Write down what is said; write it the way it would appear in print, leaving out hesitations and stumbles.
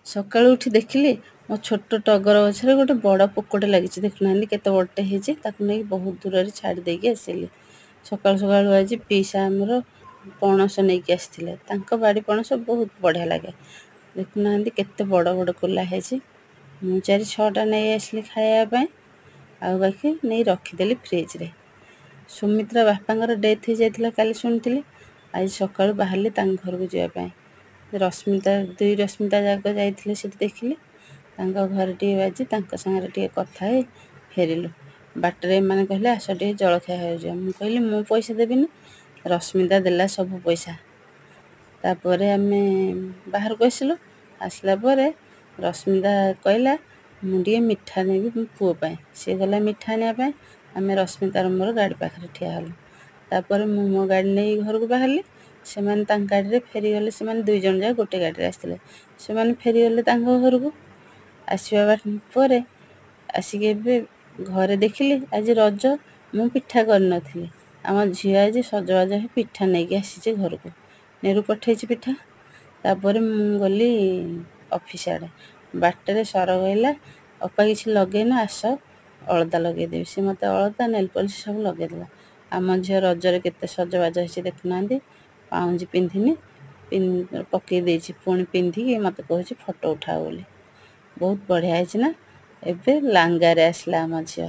ସକାଳୁ ଉଠି ଦେଖିଲି ମୋ ଛୋଟ ଟଗର ଗଛରେ ଗୋଟେ ବଡ଼ ପୋକଟେ ଲାଗିଛି। ଦେଖୁନାହାନ୍ତି କେତେ ବଡ଼ଟେ ହେଇଛି। ତାକୁ ନେଇକି ବହୁତ ଦୂରରେ ଛାଡ଼ି ଦେଇକି ଆସିଲି। ସକାଳୁ ସକାଳୁ ଆଜି ପିଇସା ଆମର ପଣସ ନେଇକି ଆସିଥିଲେ। ତାଙ୍କ ବାଡ଼ି ପଣସ ବହୁତ ବଢ଼ିଆ ଲାଗେ। ଦେଖୁନାହାନ୍ତି କେତେ ବଡ଼ ବଡ଼ କୋଲା ହେଇଛି। ମୁଁ 4-6ଟା ନେଇ ଆସିଲି ଖାଇବା ପାଇଁ, ଆଉ ବାକି ନେଇ ରଖିଦେଲି ଫ୍ରିଜରେ। ସୁମିତ୍ରା ବାପାଙ୍କର ଡେଥ୍ ହେଇଯାଇଥିଲା କାଲି ଶୁଣିଥିଲି। ଆଜି ସକାଳୁ ବାହାରିଲି ତାଙ୍କ ଘରକୁ ଯିବା ପାଇଁ। ଦୁଇ ରଶ୍ମିତା ଯାକ ଯାଇଥିଲେ, ସେଠି ଦେଖିଲି। ତାଙ୍କ ଘରେ ଟିକେ ବାଜି ତାଙ୍କ ସାଙ୍ଗରେ ଟିକେ କଥା ହେଇ ଫେରିଲୁ। ବାଟରେ ଏମାନେ କହିଲେ ଆସ ଟିକେ ଜଳଖିଆ ଖାଇଯିବା। ମୁଁ କହିଲି ମୁଁ ପଇସା ଦେବିନି, ରଶ୍ମିତା ଦେଲା ସବୁ ପଇସା। ତାପରେ ଆମେ ବାହାରକୁ ଆସିଲୁ। ଆସିଲା ପରେ ରଶ୍ମିତା କହିଲା ମୁଁ ଟିକେ ମିଠା ନେବି ମୋ ପୁଅ ପାଇଁ। ସିଏ ଗଲା ମିଠା ଆଣିବା ପାଇଁ। ଆମେ ରଶ୍ମିତାର ମୋର ଗାଡ଼ି ପାଖରେ ଠିଆ ହେଲୁ। ତାପରେ ମୁଁ ମୋ ଗାଡ଼ି ନେଇ ଘରକୁ ବାହାରିଲି। ସେମାନେ ତାଙ୍କ ଗାଡ଼ିରେ ଫେରିଗଲେ। ସେମାନେ 2 ଜଣ ଯାକ ଗୋଟେ ଗାଡ଼ିରେ ଆସିଥିଲେ। ସେମାନେ ଫେରିଗଲେ ତାଙ୍କ ଘରକୁ। ଆସିବା ପରେ ଆସିକି ଏବେ ଘରେ ଦେଖିଲି ଆଜି ରଜ। ମୁଁ ପିଠା କରିନଥିଲି। ଆମ ଝିଅ ଆଜି ସଜବାଜ ହେଇ ପିଠା ନେଇକି ଆସିଛି ଘରକୁ। ନେରୁ ପଠେଇଛି ପିଠା। ତାପରେ ମୁଁ ଗଲି ଅଫିସ୍ ଆଡ଼େ। ବାଟରେ ସର କହିଲା ଅପା କିଛି ଲଗେଇନ, ଆସ ଅଳତା ଲଗେଇଦେବି। ସେ ମୋତେ ଅଳତା ନେଲ୍ ପଲିସ୍ ସବୁ ଲଗେଇଦେଲା। ଆମ ଝିଅ ରଜରେ କେତେ ସଜବାଜ ହେଇଛି ଦେଖୁନାହାନ୍ତି। ପାଉଁଜି ପିନ୍ଧିନି, ପକେଇ ଦେଇଛି, ପୁଣି ପିନ୍ଧିକି ମୋତେ କହୁଛି ଫଟୋ ଉଠାଅ ବୋଲି। ବହୁତ ବଢ଼ିଆ ହେଇଛି ନା। ଏବେ ଲାଙ୍ଗାରେ ଆସିଲା ଆମ ଝିଅ।